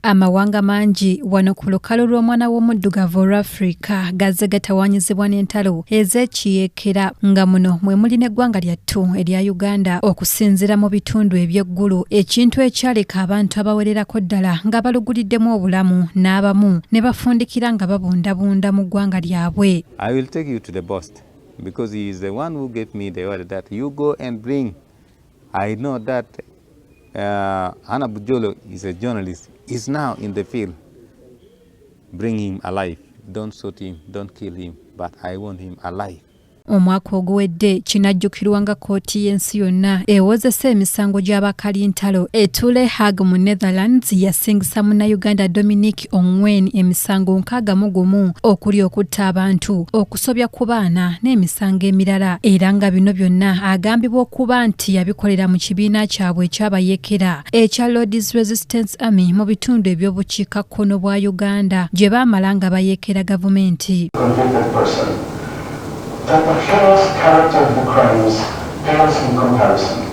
Amawanga mangi wano ku lukalu lw'omwana w'omuddugavu olw'Afrika gazze gatawanyizibwa n'entalo ez'ekiyeekera nga muno mwe muli n'eggwanga lyattu erya Uganda okusinziira mu bitundu eby'eggulu, ekintu ekyaleka abantu abawererako ddala nga baluguliddemu obulamu n'abamu ne bafundikira nga babundabunda mu ggwanga lyabwe. I will take you to the boss because he is the one who gave me the order that you go and bring. I know that Anna Bujolo is a journalist. He's now in the field. Bring him alive. Don't shoot him, don't kill him, but I want him alive. Omwaka oguwedde kinajjukirwanga kkooti y'ensi yonna ewozesa emisango gy'abakali Ntalo etuule Hague mu Netherlands yasingisa munnayuganda Dominic Ongwen emisango 61 okuli okutta abantu, okusobya ku baana n'emisango emirala, era nga bino byonna agambibwa okuba nti yabikolera mu kibiina kyabwe ekyabayeekera ekya Lord's Resistance Army mu bitundu eby'obukiikakkono bwa Uganda gye baamala nga bayeekera gavumenti. That the heinous character of the crimes pales in comparison.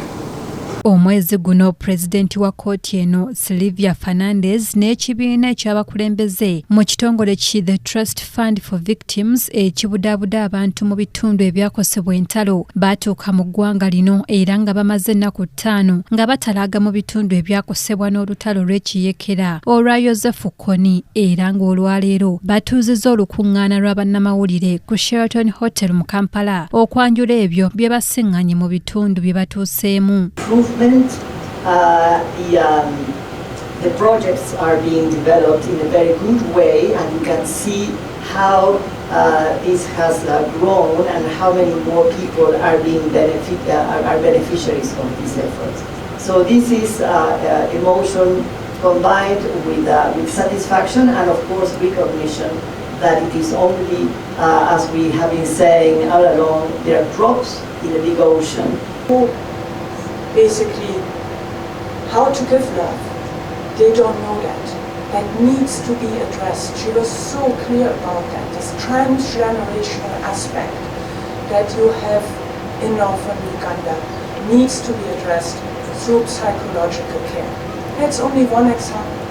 Omwezi guno pulezidenti wa kkooti eno Silvia Fernandez n'ekibiina eky'abakulembeze mu kitongole ki The Trust Fund for Victims ekibudaabuda abantu mu bitundu ebyakosebwa entalo baatuuka mu ggwanga lino era nga bamaze ennaku 5 nga batalaaga mu bitundu ebyakosebwa n'olutalo lw'ekiyeekera olwa KONY, era ng'olwaleero batuuzizza olukuŋŋaana lwa bannamawulire ku Sheraton Hotel mu Kampala okwanjula ebyo bye basiŋŋanye mu bitundu bye batuuseemu. The projects are being developed in a very good way, and you can see how this has grown and how many more people are being beneficiaries of these efforts. So this is emotion combined with satisfaction and of course recognition that it is only, as we have been saying all along, there are drops in a big ocean. Basically, how to give love, they don't know that. That needs to be addressed. She was so clear about that. This transgenerational aspect that you have in northern Uganda needs to be addressed through psychological care. That's only one example.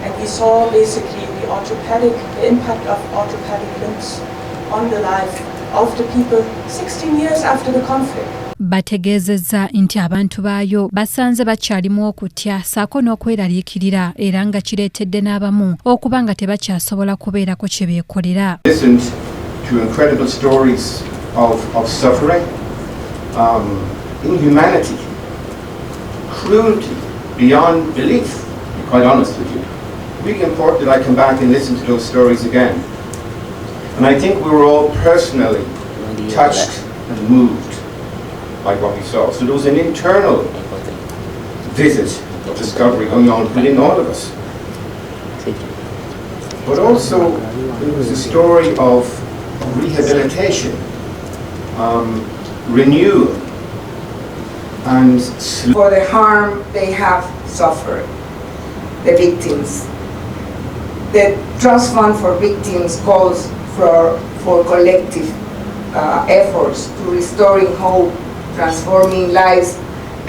And we saw basically the impact of orthopedic limbs on the life of the people 16 years after the conflict. Bategeezezza nti abantu baayo basanze bakyalimu okutya saako n'okweraliikirira era nga kireetedde n'abamu okuba nga tebakyasobola kubeerako kye beekolera. Listened to incredible stories of suffering, inhumanity, cruelty beyond belief, to be quite honest with you. Really important that I come back and listen to those stories again. And I think we were all personally touched and moved by what we saw. So there was an internal visit of discovery going on within all of us. But also it was a story of rehabilitation, renewal, and for the harm they have suffered, the victims. The Trust Fund for Victims calls for collective efforts to restoring hope, transforming lives,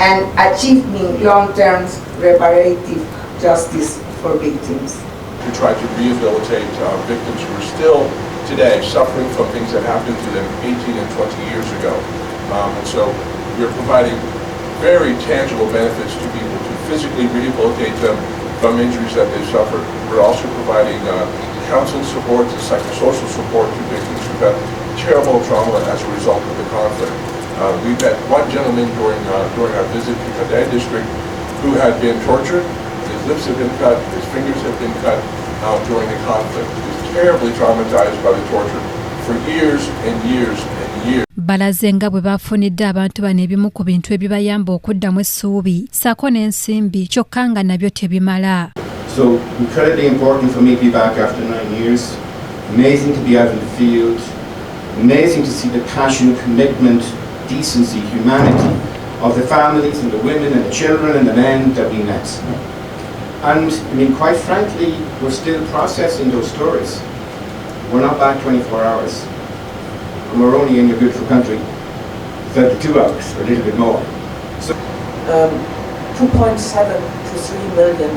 and achieving long-term reparative justice for victims. We try to rehabilitate victims who are still today suffering from things that happened to them 18 and 20 years ago. And so we're providing very tangible benefits to people to physically rehabilitate them from injuries that they suffered. We're also providing counseling support and psychosocial support to victims who've had terrible trauma as a result of the conflict. We met one gentleman during our visit to Kadai district who had been tortured. His lips had been cut, his fingers had been cut during the conflict. He was terribly traumatized by the torture for years and years and years. Balaze nga bwe bafunidde abantu bano ebimu ku bintu ebibayamba okuddamu essuubi ssaako n'ensimbi kyokka nga nabyo tebimala. So incredibly important for me to be back after 9 years. Amazing to be out in the field. Amazing to see the passion, commitment, decency, humanity of the families and the women and the children and the men that we met. And I mean, quite frankly, we're still processing those stories. We're not back 24 hours. And we're only in your beautiful country 32 hours or a little bit more. So 2.7 to 3 million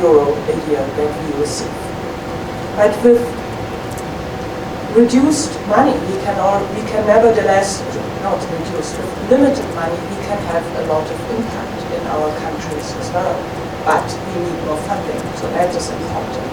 euro a year that we receive. But with reduced money, we can nevertheless, not reduced, with limited money, we can have a lot of impact in our countries as well. But we need more funding, so that is important.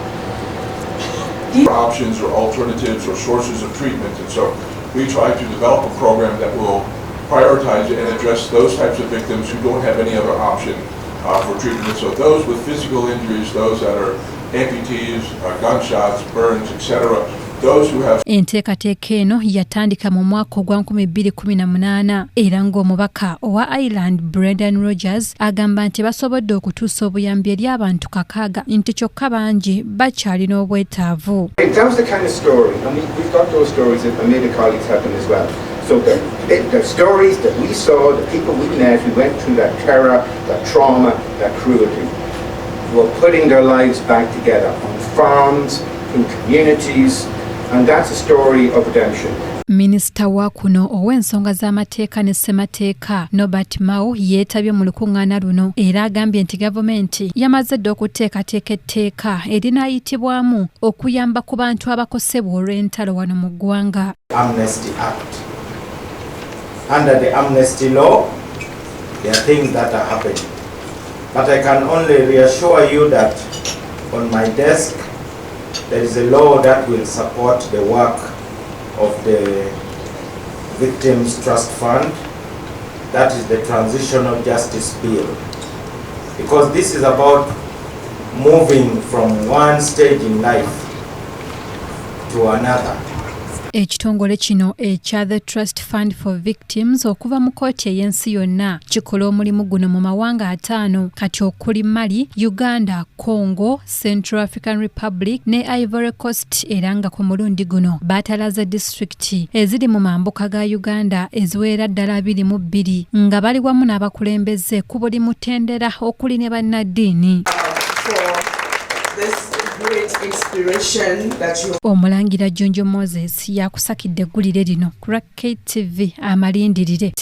Options or alternatives or sources of treatment, and so we try to develop a program that will prioritize and address those types of victims who don't have any other option for treatment. So those with physical injuries, those that are amputees, gunshots, burns, etc. Those who have. Enteekateeka eno yatandika mu mwaka ogwa 2018 era ng'omubaka owa Ireland Brendan Rogers agamba nti basobodde okutuusa obuyambi eri abantu 600 nti kyokka bangi bakyalina obwetaavu. That was the kind of story, and we've got those stories, and many colleagues have them as well. So the stories that we saw, the people we met who went through that terror, that trauma, that cruelty, were putting their lives back together on farms, in communities, and that's a story of redemption. Minisita wa kuno ow'ensonga z'amateeka ne ssemateeka Norbert Mao yeetabye mu lukuŋŋaana luno era agambye nti gavumenti yamaze dda okuteekateeka etteeka erinaayitibwamu okuyamba ku bantu abakosebwa olw'entalo wano mu ggwanga. Amnesty Act. Under the amnesty law, there are things that are happening. But I can only reassure you that on my desk, there is a law that will support the work of the Victims Trust Fund. That is the Transitional Justice Bill. Because this is about moving from one stage in life to another. Ekitongole kino ekya The Trust Fund for Victims okuva mu kkooti ey'ensi yonna kikola omulimu guno mu mawanga 5 kati okuli Mali, Uganda, Congo, Central African Republic ne Ivory Coast era nga ku mulundi guno baatalaze disitulikiti eziri mu mambuka ga Uganda eziwera ddala 22 nga bali wamu n'abakulembeze ku buli mutendera okuli ne bannaddiini. Omulangira Jonjo Moses yakusakidde eggulire lino ku KTV amalindirire.